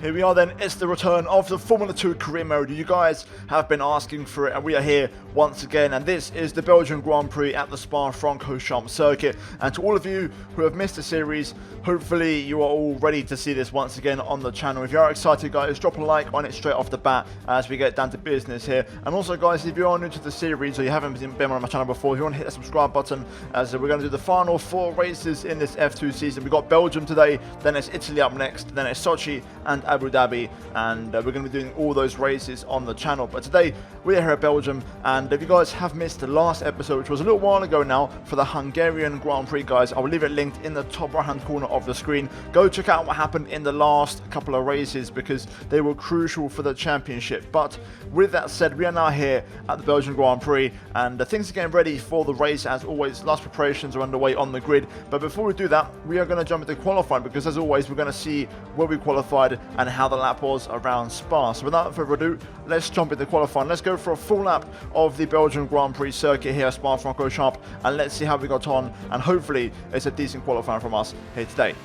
Here we are then, it's the return of the Formula 2 career mode. You guys have been asking for it and we are here once again, and this is the Belgian Grand Prix at the Spa-Francorchamps circuit. And to all of you who have missed the series, hopefully you are all ready to see this once again on the channel. If you are excited guys, drop a like on it straight off the bat as we get down to business here. And also guys, if you are new to the series or you haven't been on my channel before, if you want to hit the subscribe button, as we're going to do the final 4 races in this F2 season. We've got Belgium today, then it's Italy up next, then it's Sochi and Abu Dhabi, and we're going to be doing all those races on the channel. But today we're here at Belgium, and if you guys have missed the last episode, which was a little while ago now, for the Hungarian Grand Prix guys, I will leave it linked in the top right hand corner of the screen. Go check out what happened in the last couple of races because they were crucial for the championship. But with that said, we are now here at the Belgian Grand Prix, and things are getting ready for the race. As always, last preparations are underway on the grid. But before we do that, we are going to jump into qualifying because as always we're going to see where we qualified and how the lap was around Spa. So without further ado, let's jump into qualifying. Let's go for a full lap of the Belgian Grand Prix circuit here at Spa-Francorchamps, and let's see how we got on, and hopefully it's a decent qualifying from us here today.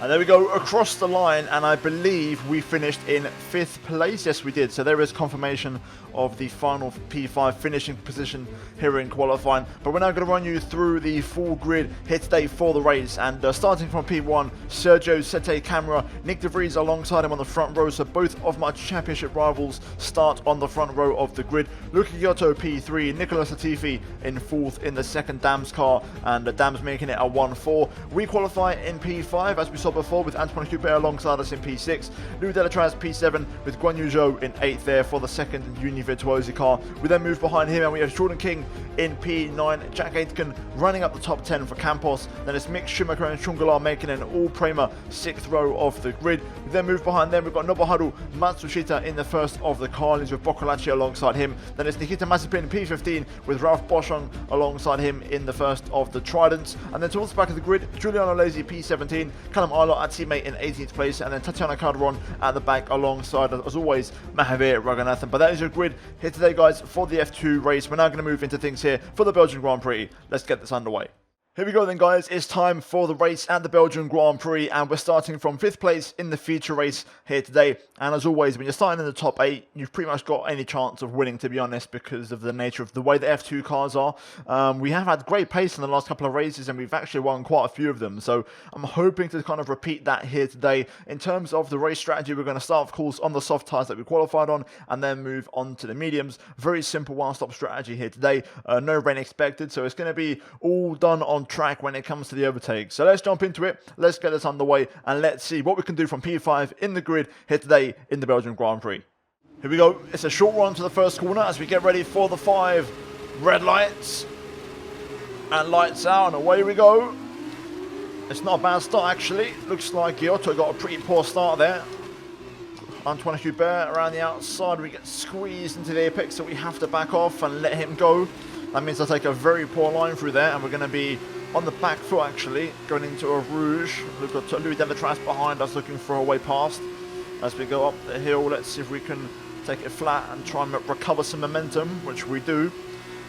And there we go, across the line, and I believe we finished in 5th place. Yes, we did. So there is confirmation of the final P5 finishing position here in qualifying. But we're now going to run you through the full grid here today for the race. And starting from P1, Sergio Sete Camara, Nick De Vries alongside him on the front row. So both of my championship rivals start on the front row of the grid. Luca Giotto P3, Nicolas Latifi in 4th in the second Dams car, and Dams making it a 1-4. We qualify in P5 as we saw before with Antoine Hubert alongside us in P6, Louis Delatraz P7 with Guan Yu Zhou in 8th there for the second Uni Virtuosi car. We then move behind him and we have Jordan King in P9, Jack Aitken running up the top 10 for Campos, then it's Mick Schumacher and Chungalar making an all-Prema 6th row of the grid. We then move behind them, we've got Nobuharu Matsushita in the first of the Carlins with Boccolacci alongside him, then it's Nikita Mazepin P15 with Ralph Boschung alongside him in the first of the Tridents, and then towards the back of the grid, Giuliano Lazy P17, Callum Arlott our teammate in 18th place, and then Tatiana Calderon at the back alongside, as always, Mahavir Raghunathan. But that is your grid here today, guys, for the F2 race. We're now going to move into things here for the Belgian Grand Prix. Let's get this underway. Here we go then, guys. It's time for the race at the Belgian Grand Prix, and we're starting from 5th place in the feature race here today. And as always, when you're starting in the top 8, you've pretty much got any chance of winning, to be honest, because of the nature of the way the F2 cars are. We have had great pace in the last couple of races, and we've actually won quite a few of them. So I'm hoping to kind of repeat that here today. In terms of the race strategy, we're going to start, of course, on the soft tyres that we qualified on, and then move on to the mediums. Very simple one-stop strategy here today. No rain expected, so it's going to be all done on on track when it comes to the overtake. So let's jump into it, let's get this underway, and let's see what we can do from P5 in the grid here today in the Belgian Grand Prix. Here we go, it's a short run to the first corner as we get ready for the 5 red lights. And lights out, and away we go. It's not a bad start actually. Looks like Giotto got a pretty poor start there. Antoine Hubert around the outside. We get squeezed into the apex, so we have to back off and let him go. That means I take a very poor line through there, and we're going to be on the back foot actually, going into a Rouge. We've got Louis Delatraz behind us looking for a way past. As we go up the hill, let's see if we can take it flat and try and recover some momentum, which we do.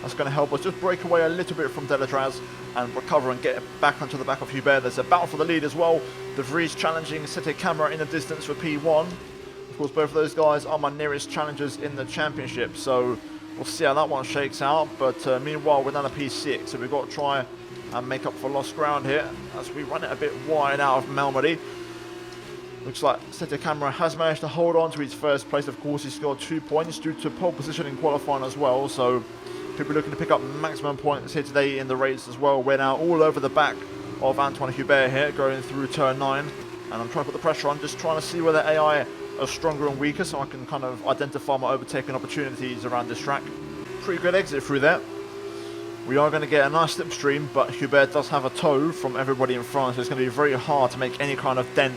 That's going to help us just break away a little bit from Delatraz and recover and get back onto the back of Hubert. There's a battle for the lead as well. De Vries challenging Sete Camera in the distance for P1. Of course, both of those guys are my nearest challengers in the championship, so we'll see how that one shakes out. But meanwhile, we're down to P6, so we've got to try and make up for lost ground here as we run it a bit wide out of Malmedy. Looks like Sete Camera has managed to hold on to his first place. Of course, he scored 2 points due to pole position in qualifying as well, so could be looking to pick up maximum points here today in the race as well. We're now all over the back of Antoine Hubert here, going through turn 9. And I'm trying to put the pressure on, just trying to see whether AI are stronger and weaker, so I can kind of identify my overtaking opportunities around this track. Pretty good exit through there. We are going to get a nice slipstream, but Hubert does have a tow from everybody in front, so it's going to be very hard to make any kind of dent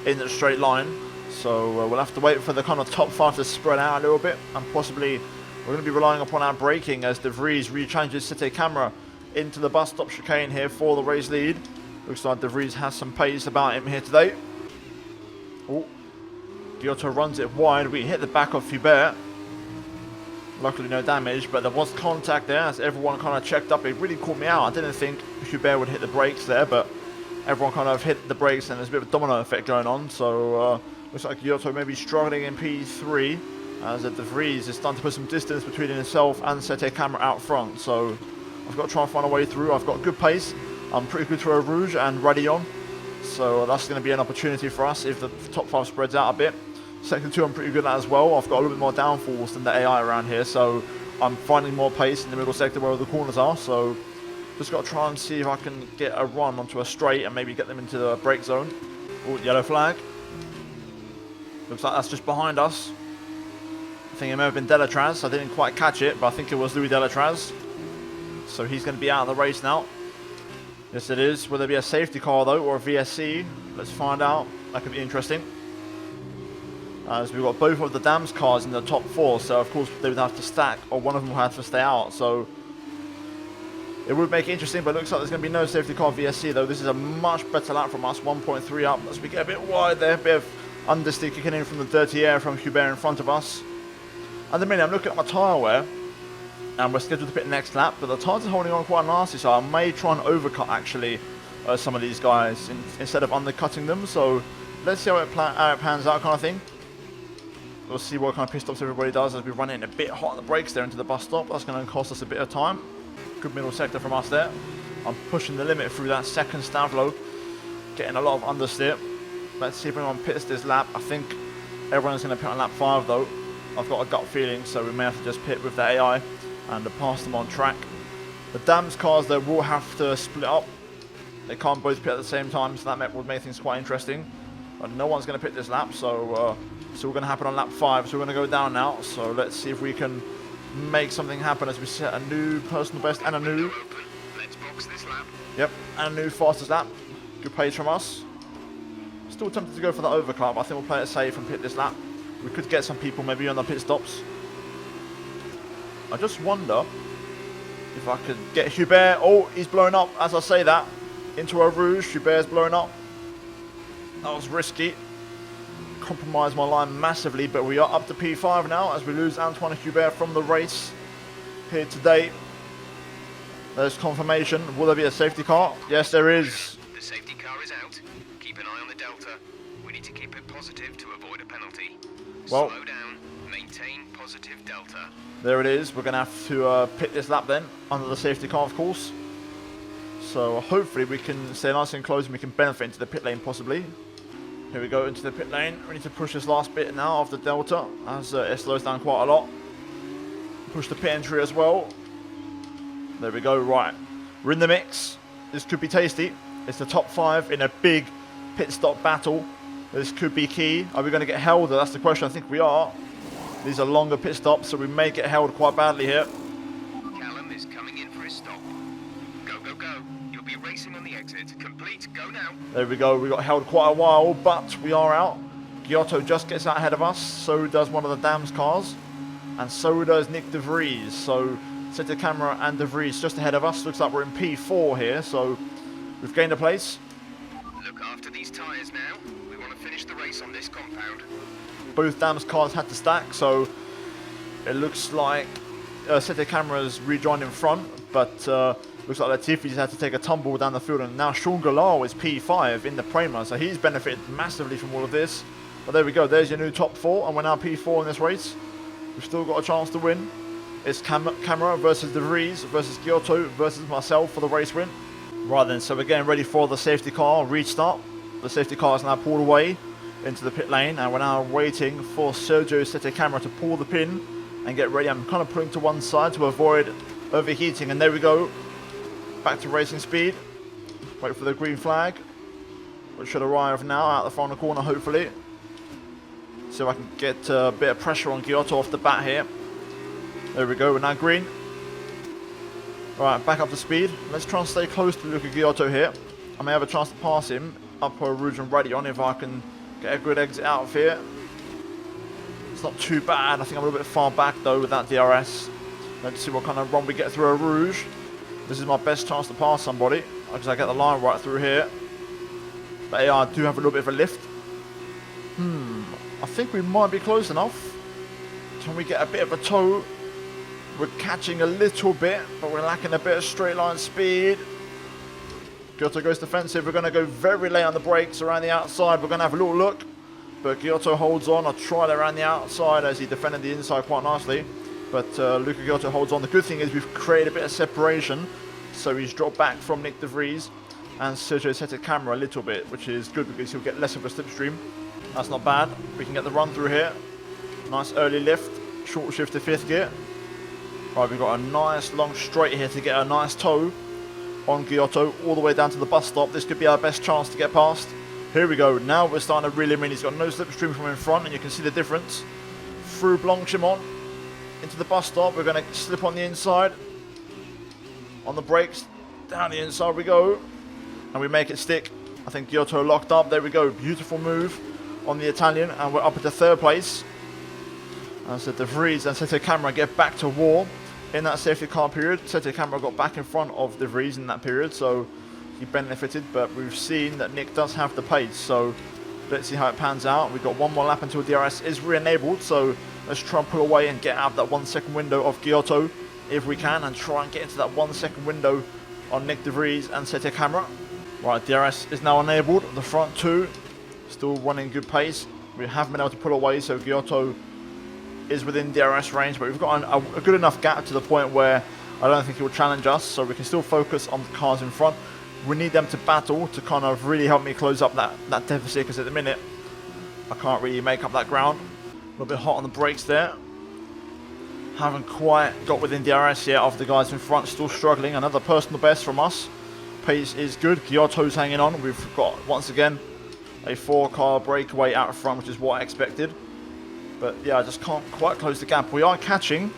in the straight line. So we'll have to wait for the kind of top 5 to spread out a little bit, and possibly we're going to be relying upon our braking as De Vries re-challenges Sete Camera into the bus stop chicane here for the race lead. Looks like De Vries has some pace about him here today. Oh, Giotto runs it wide. We hit the back of Hubert. Luckily no damage, but there was contact there as everyone kind of checked up. It really caught me out. I didn't think Hubert would hit the brakes there, but everyone kind of hit the brakes and there's a bit of a domino effect going on. So looks like Giotto may be struggling in P3 as De Vries is starting to put some distance between himself and Sete Camera out front. So I've got to try and find a way through. I've got good pace. I'm pretty good to a Rouge and Radion. So that's going to be an opportunity for us if the top 5 spreads out a bit. Sector 2 I'm pretty good at as well. I've got a little bit more downforce than the AI around here, so I'm finding more pace in the middle sector where the corners are. So just got to try and see if I can get a run onto a straight and maybe get them into the brake zone. Oh, yellow flag. Looks like that's just behind us. I think it may have been Delatraz. I didn't quite catch it, but I think it was Louis Delatraz. So he's going to be out of the race now. Yes, it is. Will there be a safety car though, or a VSC? Let's find out. That could be interesting. As we've got both of the Dams cars in the top 4, so of course they would have to stack, or one of them will have to stay out. So it would make it interesting, but it looks like there's going to be no safety car VSC though. This is a much better lap from us, 1.3 up. As we get a bit wide there, a bit of understeer kicking in from the dirty air from Hubert in front of us. At the minute, I'm looking at my tyre wear, and we're scheduled to pit next lap, but the tyres are holding on quite nicely, so I may try and overcut actually some of these guys instead of undercutting them. So let's see how it pans out, kind of thing. We'll see what kind of pit stops everybody does as we run in a bit hot on the brakes there into the bus stop. That's going to cost us a bit of time. Good middle sector from us there. I'm pushing the limit through that second Stavlo, getting a lot of understeer. Let's see if anyone pits this lap. I think everyone's going to pit on lap 5 though. I've got a gut feeling, so we may have to just pit with the AI and pass them on track. The Dams cars though will have to split up. They can't both pit at the same time, so that would make things quite interesting. But no one's going to pit this lap, so it's all going to happen on lap 5. So we're going to go down now. So let's see if we can make something happen as we set a new personal best and a new. Let's box this lap. Yep, and a new fastest lap. Good pace from us. Still tempted to go for the overcut, but I think we'll play it safe and pit this lap. We could get some people maybe on the pit stops. I just wonder if I could get Hubert. Oh, he's blown up as I say that. Into a Rouge. Hubert's blown up. That was risky. Compromised my line massively, but we are up to P5 now as we lose Antoine Hubert from the race here today. There's confirmation. Will there be a safety car? Yes, there is. The safety car is out. Keep an eye on the delta. We need to keep it positive to avoid a penalty. Well, slow down. Maintain positive delta. There it is. We're going to have to pit this lap then under the safety car, of course. So hopefully we can stay nice and close and we can benefit into the pit lane possibly. Here we go into the pit lane. We need to push this last bit now of the delta as it slows down quite a lot. Push the pit entry as well. There we go. Right, we're in the mix. This could be tasty. It's the top 5 in a big pit stop battle. This could be key. Are we going to get held? That's the question. I think we are. These are longer pit stops, so we may get held quite badly here. Callum is coming in for his stop. Go, go, go. You'll be racing on the exit. Complete. Go now. There we go. We got held quite a while, but we are out. Giotto just gets out ahead of us. So does one of the Dams cars. And so does Nick De Vries. So Sette Camera and De Vries just ahead of us. Looks like we're in P4 here. So we've gained a place. Look after these tyres now. We want to finish the race on this compound. Both Dams cars had to stack, so it looks like Sette Camera's rejoined in front, but looks like Latifi's had to take a tumble down the field, and now Sean Galal is P5 in the Prema, so he's benefited massively from all of this. But there we go, there's your new top 4, and we're now P4 in this race. We've still got a chance to win. It's Camera versus De Vries versus Giotto versus myself for the race win. Right then, so we're getting ready for the safety car restart. The safety car is now pulled away into the pit lane, and we're now waiting for Sergio Sette Camera to pull the pin and get ready. I'm kind of pulling to one side to avoid overheating, and there we go. Back to racing speed. Wait for the green flag, which should arrive now out the final corner, hopefully. So I can get a bit of pressure on Giotto off the bat here. There we go, we're now green. Alright, back up to speed. Let's try and stay close to Luca Giotto here. I may have a chance to pass him up Rouge and Radion if I can get a good exit out of here. It's not too bad. I think I'm a little bit far back though with that DRS. Let's see what kind of run we get through a Rouge. This is my best chance to pass somebody because I get the line right through here. But yeah, I do have a little bit of a lift. I think we might be close enough. Can we get a bit of a toe? We're catching a little bit, but we're lacking a bit of straight line speed. Giotto goes defensive. We're going to go very late on the brakes around the outside. We're going to have a little look, but Giotto holds on. I tried around the outside as he defended the inside quite nicely, but Luca Giotto holds on. The good thing is we've created a bit of separation, so he's dropped back from Nick De Vries and Sergio Sette Camera a little bit, which is good because he'll get less of a slipstream. That's not bad. We can get the run through here. Nice early lift, short shift to 5th gear. Right, we've got a nice long straight here to get a nice toe on Giotto all the way down to the bus stop. This could be our best chance to get past. Here we go. Now we're starting to reel him in. He's got no slipstream from in front, and you can see the difference. Through Blanchimont into the bus stop. We're going to slip on the inside. On the brakes, down the inside we go, and we make it stick. I think Giotto locked up. There we go. Beautiful move on the Italian, and we're up into 3rd place. So De Vries and Sette Camera get back to war in that safety car period. Sette Camera got back in front of De Vries in that period, so he benefited, but we've seen that Nick does have the pace, so let's see how it pans out. We've got one more lap until DRS is re-enabled, so let's try and pull away and get out of that 1 second window of Giotto if we can, and try and get into that 1 second window on Nick De Vries and Sette Camera. Right, DRS is now enabled. The front 2 still running good pace. We have been able to pull away, so Giotto is within DRS range, but we've got a good enough gap to the point where I don't think he will challenge us, so we can still focus on the cars in front. We need them to battle to kind of really help me close up that deficit, because at the minute I can't really make up that ground. A little bit hot on the brakes there. Haven't quite got within DRS yet of the guys in front, still struggling. Another personal best from us. Pace is good. Giotto's hanging on. We've got, once again, a 4-car breakaway out front, which is what I expected. But yeah, I just can't quite close the gap. We are catching,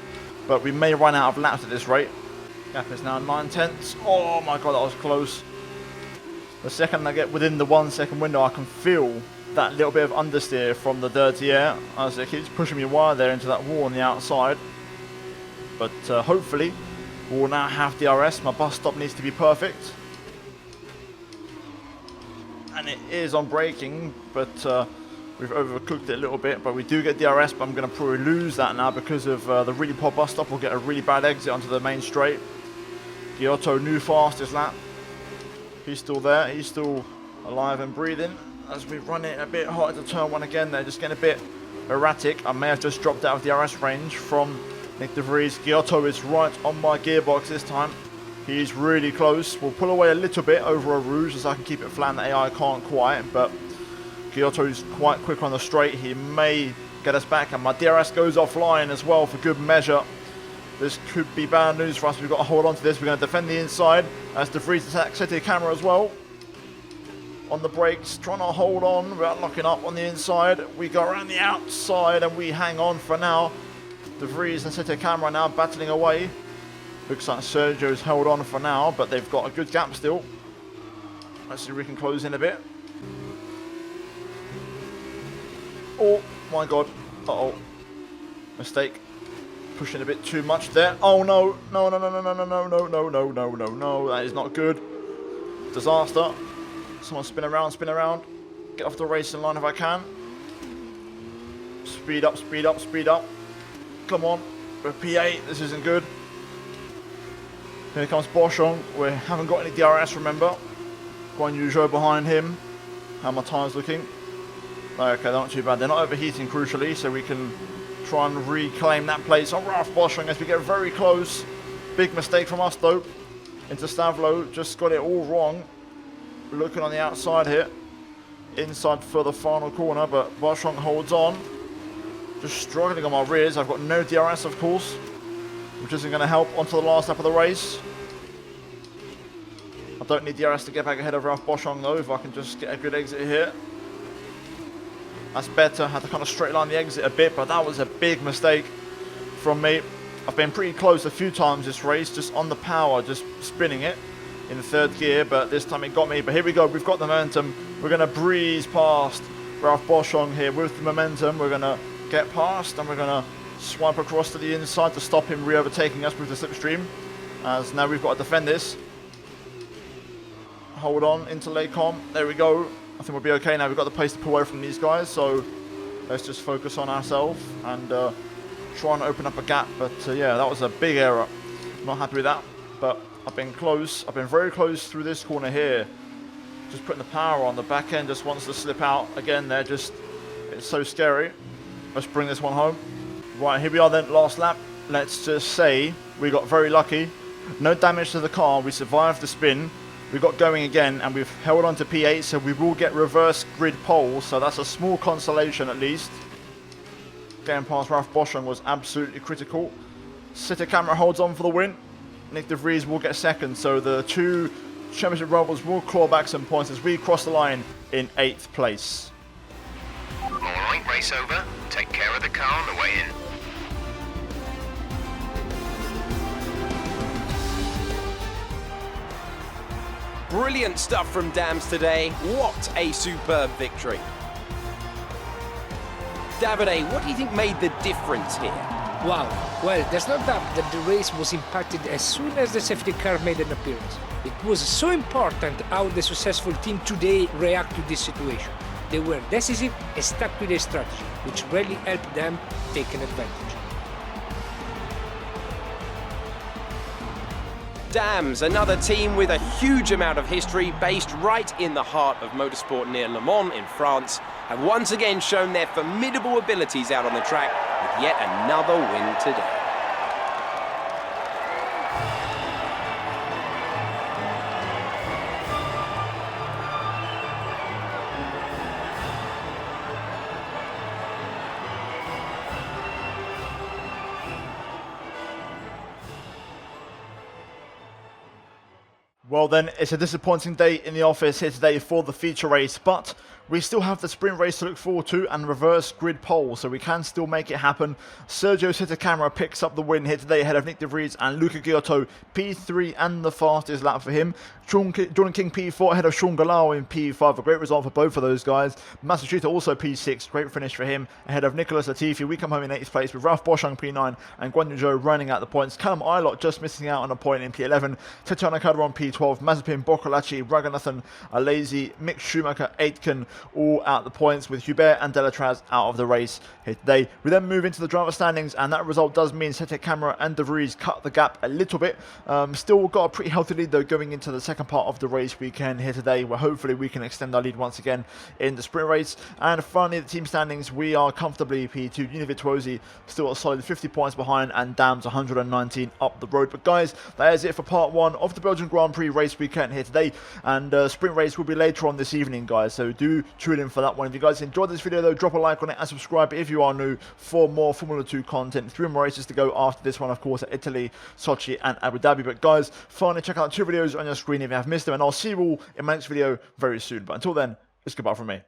but we may run out of laps at this rate. Gap is now 9/10. Oh my god, that was close. The second I get within the 1 second window, I can feel that little bit of understeer from the dirty air as it keeps pushing me wide there into that wall on the outside. But hopefully we'll now have DRS. My bus stop needs to be perfect. And it is on braking, but we've overcooked it a little bit, but we do get DRS, but I'm going to probably lose that now because of the really poor bus stop. We'll get a really bad exit onto the main straight. Giotto, new fastest lap. He's still there. He's still alive and breathing as we run it a bit hot into turn 1 again. They're just getting a bit erratic. I may have just dropped out of DRS range from Nick De Vries. Giotto is right on my gearbox this time. He's really close. We'll pull away a little bit over a Rouge as I can keep it flat and the AI can't quite, but Giotto's quite quick on the straight. He may get us back, and my DRS goes offline as well for good measure. This could be bad news for us. We've got to hold on to this. We're going to defend the inside as De Vries attacks City Camera as well. On the brakes, trying to hold on without locking up on the inside. We go around the outside and we hang on for now. De Vries and City Camera now battling away. Looks like Sergio's held on for now, but they've got a good gap still. Let's see if we can close in a bit. Oh my god. Uh-oh. Mistake. Pushing a bit too much there. Oh no. No, no, no, no, no, no, no, no, no, no, no, no, no. That is not good. Disaster. Someone spin around, spin around. Get off the racing line if I can. Speed up, speed up, speed up. Come on. We're P8. This isn't good. Here comes Boschung. We haven't got any DRS, remember. Guan Yu behind him. How my time's looking? Okay, they're not too bad. They're not overheating, crucially, so we can try and reclaim that place on Ralph Boschung as we get very close. Big mistake from us, though. Into Stavlo. Just got it all wrong. Looking on the outside here. Inside for the final corner, but Boschung holds on. Just struggling on my rears. I've got no DRS, of course, which isn't going to help onto the last lap of the race. I don't need DRS to get back ahead of Ralph Boschung, though, if I can just get a good exit here. That's better. Had to kind of straight line the exit a bit, but that was a big mistake from me. I've been pretty close a few times this race, just on the power, just spinning it in the third gear, but this time it got me. But here we go, we've got the momentum. We're going to breeze past Ralph Boschung here with the momentum. We're going to get past and we're going to swipe across to the inside to stop him re-overtaking us with the slipstream. As now we've got to defend this. Hold on into Lecom. There we go. I think we'll be okay now. We've got the pace to pull away from these guys, so let's just focus on ourselves and try and open up a gap. But yeah, that was a big error. Not happy with that, but I've been close. I've been very close through this corner here. Just putting the power on. The back end just wants to slip out. Again, it's so scary. Let's bring this one home. Right, here we are then, last lap. Let's just say we got very lucky. No damage to the car. We survived the spin. We got going again, and we've held on to P8, so we will get reverse grid pole. So that's a small consolation at least. Getting past Ralph Boschung was absolutely critical. City Camera holds on for the win. Nick De Vries will get second, so the two championship rivals will claw back some points as we cross the line in 8th place. Alright, race over. Take care of the car on the way in. Brilliant stuff from Dams today. What a superb victory. Davide, what do you think made the difference here? Wow, well, there's no doubt that the race was impacted as soon as the safety car made an appearance. It was so important how the successful team today react to this situation. They were decisive and stuck to their strategy, which really helped them take an advantage. Dams, another team with a huge amount of history based right in the heart of motorsport near Le Mans in France, have once again shown their formidable abilities out on the track with yet another win today. Well then, it's a disappointing day in the office here today for the feature race, but we still have the sprint race to look forward to and reverse grid pole, so we can still make it happen. Sergio City Camera picks up the win here today ahead of Nick De Vries and Luca Giotto, P3 and the fastest lap for him. Jordan King P4 ahead of Sean Galao in P5, a great result for both of those guys. Massachusetts also P6, great finish for him ahead of Nicholas Latifi. We come home in 8th place with Ralph Boschung P9 and Guan Yu Zhou running out the points. Callum Ilott just missing out on a point in P11. Tatiana Cadron P12, Mazepin, Boccolacci, Raghunathan, Alazy, Mick Schumacher, Aitken all out the points with Hubert and Delatraz out of the race here today. We then move into the driver standings, and that result does mean City Camera and De Vries cut the gap a little bit. Still got a pretty healthy lead though going into the second part of the race weekend here today, where hopefully we can extend our lead once again in the sprint race. And finally, the team standings, we are comfortably P2. Uni Virtuosi still a solid 50 points behind, and Dams 119 up the road. But guys, that is it for part 1 of the Belgian Grand Prix race weekend here today, and sprint race will be later on this evening, guys, so do tune in for that one. If you guys enjoyed this video though, drop a like on it and subscribe if you are new for more Formula 2 content. 3 more races to go after this one, of course, at Italy, Sochi and Abu Dhabi. But guys, finally check out 2 videos on your screen if you have missed them, and I'll see you all in my next video very soon. But until then, it's goodbye from me.